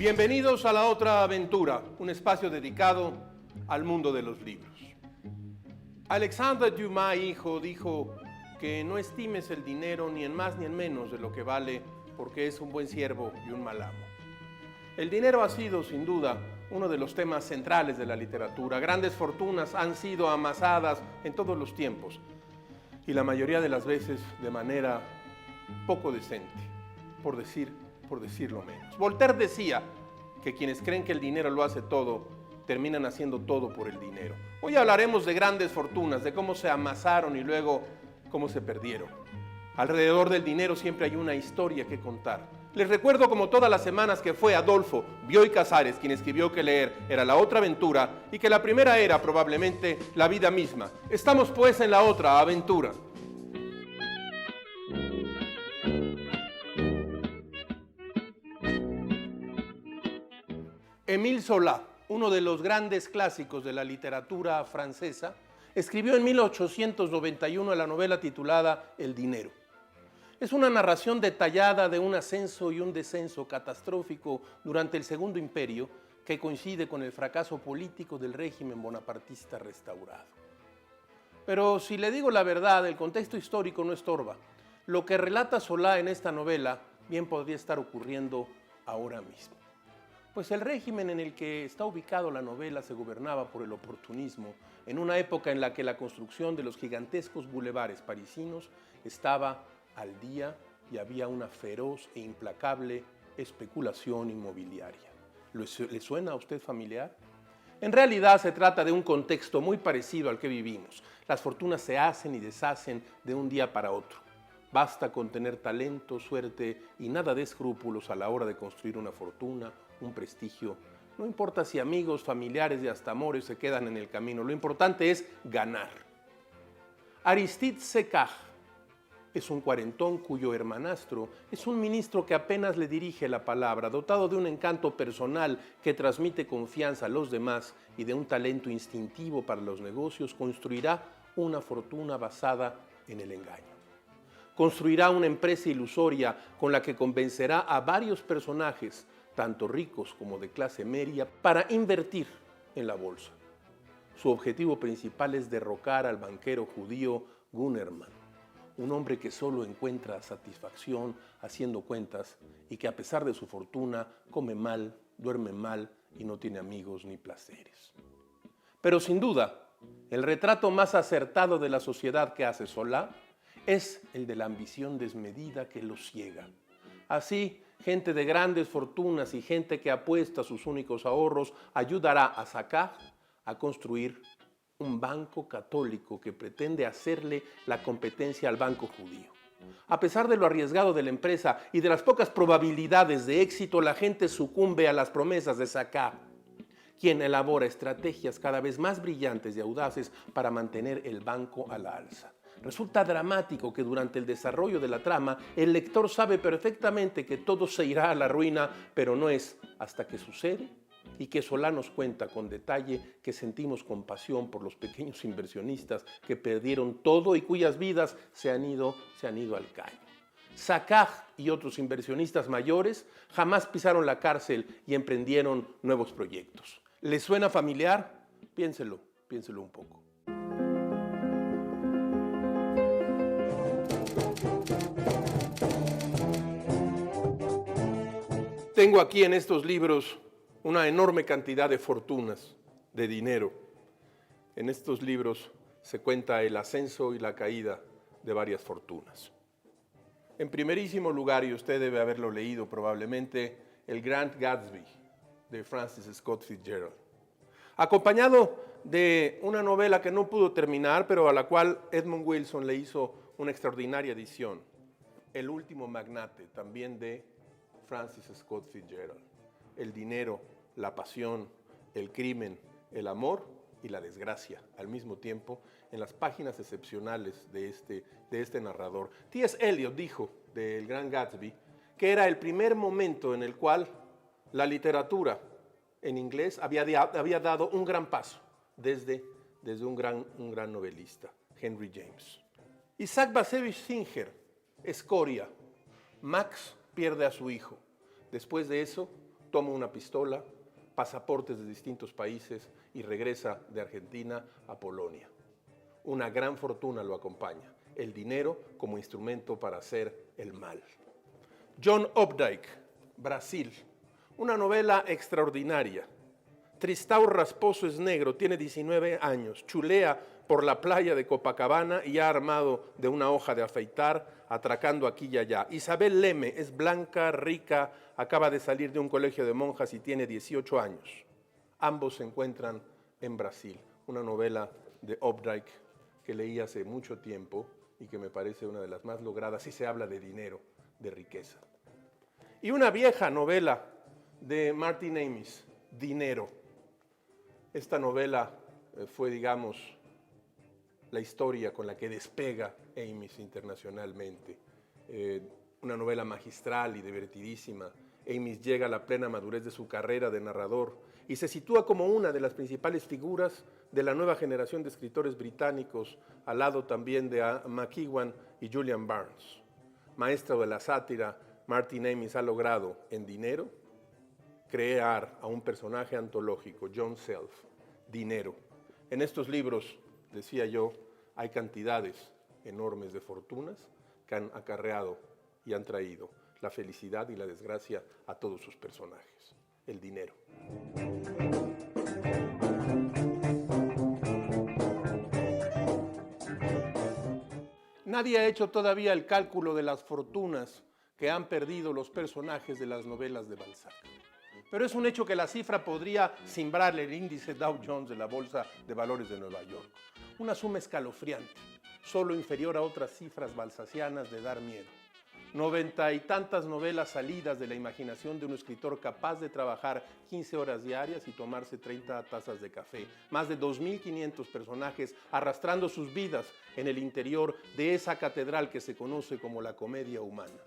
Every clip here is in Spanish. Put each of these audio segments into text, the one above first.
Bienvenidos a La Otra Aventura, un espacio dedicado al mundo de los libros. Alexandre Dumas, hijo, dijo que no estimes el dinero ni en más ni en menos de lo que vale, porque es un buen siervo y un mal amo. El dinero ha sido, sin duda, uno de los temas centrales de la literatura. Grandes fortunas han sido amasadas en todos los tiempos y la mayoría de las veces de manera poco decente, por decirlo menos. Voltaire decía que quienes creen que el dinero lo hace todo, terminan haciendo todo por el dinero. Hoy hablaremos de grandes fortunas, de cómo se amasaron y luego cómo se perdieron. Alrededor del dinero siempre hay una historia que contar. Les recuerdo, como todas las semanas, que fue Adolfo Bioy Casares quien escribió que leer era la otra aventura y que la primera era probablemente la vida misma. Estamos pues en la otra aventura. Émile Zola, uno de los grandes clásicos de la literatura francesa, escribió en 1891 la novela titulada El dinero. Es una narración detallada de un ascenso y un descenso catastrófico durante el Segundo Imperio que coincide con el fracaso político del régimen bonapartista restaurado. Pero si le digo la verdad, el contexto histórico no estorba. Lo que relata Zola en esta novela bien podría estar ocurriendo ahora mismo. Pues el régimen en el que está ubicado la novela se gobernaba por el oportunismo, en una época en la que la construcción de los gigantescos bulevares parisinos estaba al día y había una feroz e implacable especulación inmobiliaria. ¿Le suena a usted familiar? En realidad se trata de un contexto muy parecido al que vivimos. Las fortunas se hacen y deshacen de un día para otro. Basta con tener talento, suerte y nada de escrúpulos a la hora de construir una fortuna, un prestigio. No importa si amigos, familiares y hasta amores se quedan en el camino. Lo importante es ganar. Aristide Sécart es un cuarentón cuyo hermanastro es un ministro que apenas le dirige la palabra, dotado de un encanto personal que transmite confianza a los demás y de un talento instintivo para los negocios, construirá una fortuna basada en el engaño. Construirá una empresa ilusoria con la que convencerá a varios personajes, tanto ricos como de clase media, para invertir en la bolsa. Su objetivo principal es derrocar al banquero judío Gunnerman, un hombre que solo encuentra satisfacción haciendo cuentas y que a pesar de su fortuna come mal, duerme mal y no tiene amigos ni placeres. Pero sin duda, el retrato más acertado de la sociedad que hace Zola es el de la ambición desmedida que los ciega. Así, gente de grandes fortunas y gente que apuesta sus únicos ahorros ayudará a Sécart a construir un banco católico que pretende hacerle la competencia al banco judío. A pesar de lo arriesgado de la empresa y de las pocas probabilidades de éxito, la gente sucumbe a las promesas de Sécart, quien elabora estrategias cada vez más brillantes y audaces para mantener el banco a la alza. Resulta dramático que durante el desarrollo de la trama el lector sabe perfectamente que todo se irá a la ruina, pero no es hasta que sucede y que Zola nos cuenta con detalle que sentimos compasión por los pequeños inversionistas que perdieron todo y cuyas vidas se han ido al caño. Sécart y otros inversionistas mayores jamás pisaron la cárcel y emprendieron nuevos proyectos. ¿Les suena familiar? Piénselo un poco. Tengo aquí en estos libros una enorme cantidad de fortunas, de dinero. En estos libros se cuenta el ascenso y la caída de varias fortunas. En primerísimo lugar, y usted debe haberlo leído probablemente, El Gran Gatsby, de Francis Scott Fitzgerald. Acompañado de una novela que no pudo terminar, pero a la cual Edmund Wilson le hizo una extraordinaria edición, El Último Magnate, también de Francis Scott Fitzgerald. El dinero, la pasión, el crimen, el amor y la desgracia al mismo tiempo en las páginas excepcionales de este narrador. T.S. Eliot dijo del Gran Gatsby que era el primer momento en el cual la literatura en inglés había dado un gran paso desde un gran novelista, Henry James. Isaac Bashevis Singer, escoria. Max pierde a su hijo. Después de eso, toma una pistola, pasaportes de distintos países y regresa de Argentina a Polonia. Una gran fortuna lo acompaña, el dinero como instrumento para hacer el mal. John Updike, Brasil, una novela extraordinaria. Tristão Rasposo es negro, tiene 19 años, chulea por la playa de Copacabana y ha armado de una hoja de afeitar, atracando aquí y allá. Isabel Leme es blanca, rica, acaba de salir de un colegio de monjas y tiene 18 años. Ambos se encuentran en Brasil. Una novela de Updike que leí hace mucho tiempo y que me parece una de las más logradas, si se habla de dinero, de riqueza. Y una vieja novela de Martin Amis, Dinero. Esta novela fue, digamos, la historia con la que despega Amis internacionalmente. Una novela magistral y divertidísima. Amis llega a la plena madurez de su carrera de narrador y se sitúa como una de las principales figuras de la nueva generación de escritores británicos, al lado también de McEwan y Julian Barnes. Maestro de la sátira, Martin Amis ha logrado, en Dinero, crear a un personaje antológico, John Self, Dinero. En estos libros, decía yo, hay cantidades enormes de fortunas que han acarreado y han traído la felicidad y la desgracia a todos sus personajes. El dinero. Nadie ha hecho todavía el cálculo de las fortunas que han perdido los personajes de las novelas de Balzac. Pero es un hecho que la cifra podría cimbrar el índice Dow Jones de la Bolsa de Valores de Nueva York. Una suma escalofriante, solo inferior a otras cifras balzacianas de dar miedo. 90 y tantas novelas salidas de la imaginación de un escritor capaz de trabajar 15 horas diarias y tomarse 30 tazas de café. Más de 2.500 personajes arrastrando sus vidas en el interior de esa catedral que se conoce como la comedia humana.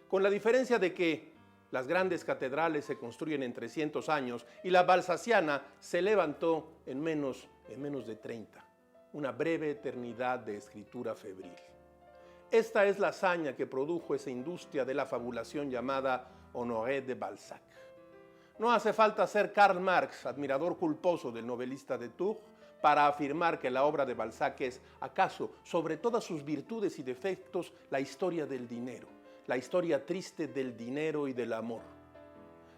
Con la diferencia de que las grandes catedrales se construyen en 300 años y la balzaciana se levantó en menos de 30. Una breve eternidad de escritura febril. Esta es la hazaña que produjo esa industria de la fabulación llamada Honoré de Balzac. No hace falta ser Karl Marx, admirador culposo del novelista de Tours, para afirmar que la obra de Balzac es, acaso, sobre todas sus virtudes y defectos, la historia del dinero, la historia triste del dinero y del amor.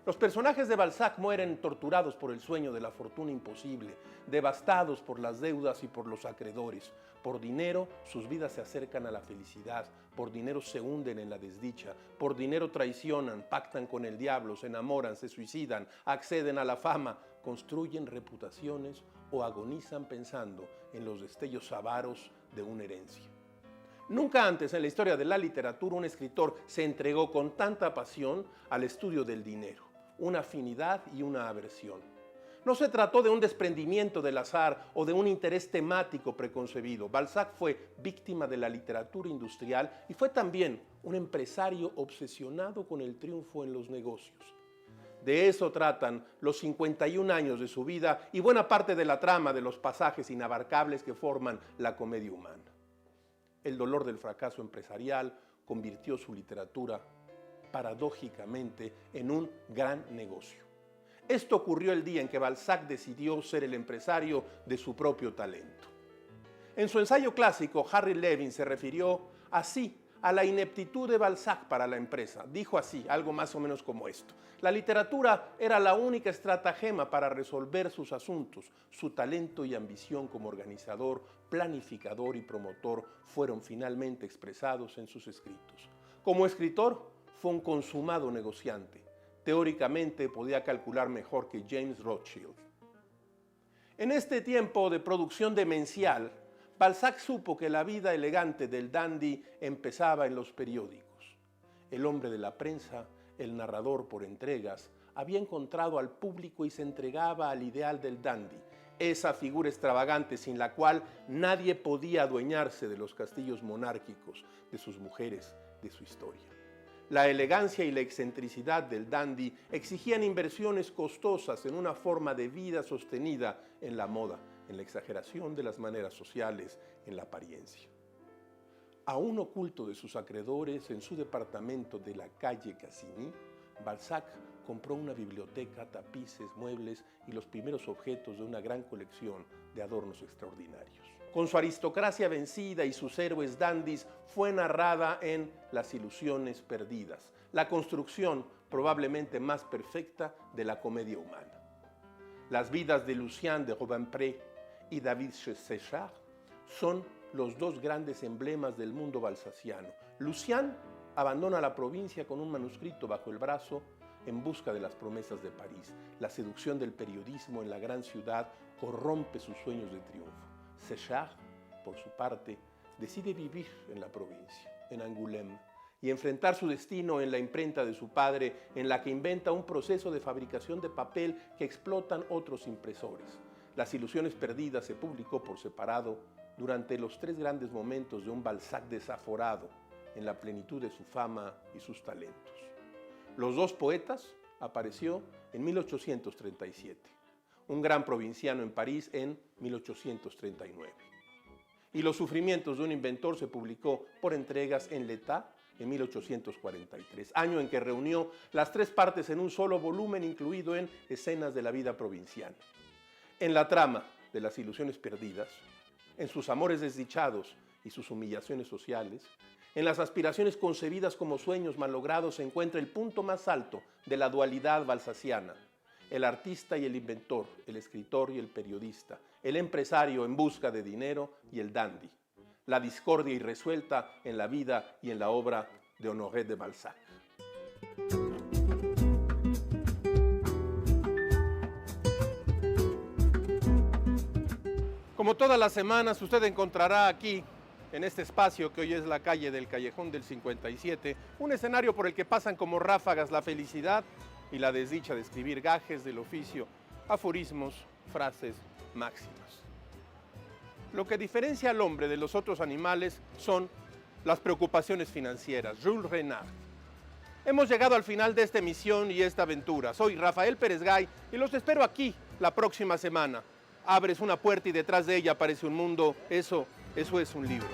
Los personajes de Balzac mueren torturados por el sueño de la fortuna imposible, devastados por las deudas y por los acreedores. Por dinero sus vidas se acercan a la felicidad, por dinero se hunden en la desdicha, por dinero traicionan, pactan con el diablo, se enamoran, se suicidan, acceden a la fama, construyen reputaciones o agonizan pensando en los destellos avaros de una herencia. Nunca antes en la historia de la literatura un escritor se entregó con tanta pasión al estudio del dinero, una afinidad y una aversión. No se trató de un desprendimiento del azar o de un interés temático preconcebido. Balzac fue víctima de la literatura industrial y fue también un empresario obsesionado con el triunfo en los negocios. De eso tratan los 51 años de su vida y buena parte de la trama de los pasajes inabarcables que forman la comedia humana. El dolor del fracaso empresarial convirtió su literatura, paradójicamente, en un gran negocio. Esto ocurrió el día en que Balzac decidió ser el empresario de su propio talento. En su ensayo clásico, Harry Levin se refirió así a la ineptitud de Balzac para la empresa. Dijo así, algo más o menos como esto: la literatura era la única estratagema para resolver sus asuntos. Su talento y ambición como organizador, planificador y promotor fueron finalmente expresados en sus escritos. Como escritor, fue un consumado negociante. Teóricamente podía calcular mejor que James Rothschild. En este tiempo de producción demencial, Balzac supo que la vida elegante del dandy empezaba en los periódicos. El hombre de la prensa, el narrador por entregas, había encontrado al público y se entregaba al ideal del dandy, esa figura extravagante sin la cual nadie podía adueñarse de los castillos monárquicos, de sus mujeres, de su historia. La elegancia y la excentricidad del dandy exigían inversiones costosas en una forma de vida sostenida en la moda, en la exageración de las maneras sociales, en la apariencia. Aún oculto de sus acreedores en su departamento de la calle Cassini, Balzac compró una biblioteca, tapices, muebles y los primeros objetos de una gran colección de adornos extraordinarios. Con su aristocracia vencida y sus héroes dandis, fue narrada en Las ilusiones perdidas, la construcción probablemente más perfecta de la comedia humana. Las vidas de Lucien de Rubempré y David Séchard son los dos grandes emblemas del mundo balzaciano. Lucien abandona la provincia con un manuscrito bajo el brazo en busca de las promesas de París. La seducción del periodismo en la gran ciudad corrompe sus sueños de triunfo. Séchard, por su parte, decide vivir en la provincia, en Angoulême, y enfrentar su destino en la imprenta de su padre, en la que inventa un proceso de fabricación de papel que explotan otros impresores. Las ilusiones perdidas se publicó por separado durante los 3 grandes momentos de un Balzac desaforado, en la plenitud de su fama y sus talentos. Los dos poetas apareció en 1837, un gran provinciano en París en 1839. Y Los sufrimientos de un inventor se publicó por entregas en L'État en 1843, año en que reunió las 3 partes en un solo volumen, incluido en Escenas de la vida provinciana. En la trama de Las ilusiones perdidas, en sus amores desdichados y sus humillaciones sociales, en las aspiraciones concebidas como sueños malogrados, se encuentra el punto más alto de la dualidad balzaciana: el artista y el inventor, el escritor y el periodista, el empresario en busca de dinero y el dandy, la discordia irresuelta en la vida y en la obra de Honoré de Balzac. Como todas las semanas, usted encontrará aquí, en este espacio que hoy es la calle del Callejón del 57, un escenario por el que pasan como ráfagas la felicidad y la desdicha de escribir gajes del oficio, aforismos, frases, máximas. Lo que diferencia al hombre de los otros animales son las preocupaciones financieras. Jules Renard. Hemos llegado al final de esta emisión y esta aventura. Soy Rafael Pérez Gay y los espero aquí la próxima semana. Abres una puerta y detrás de ella aparece un mundo. Eso es un libro.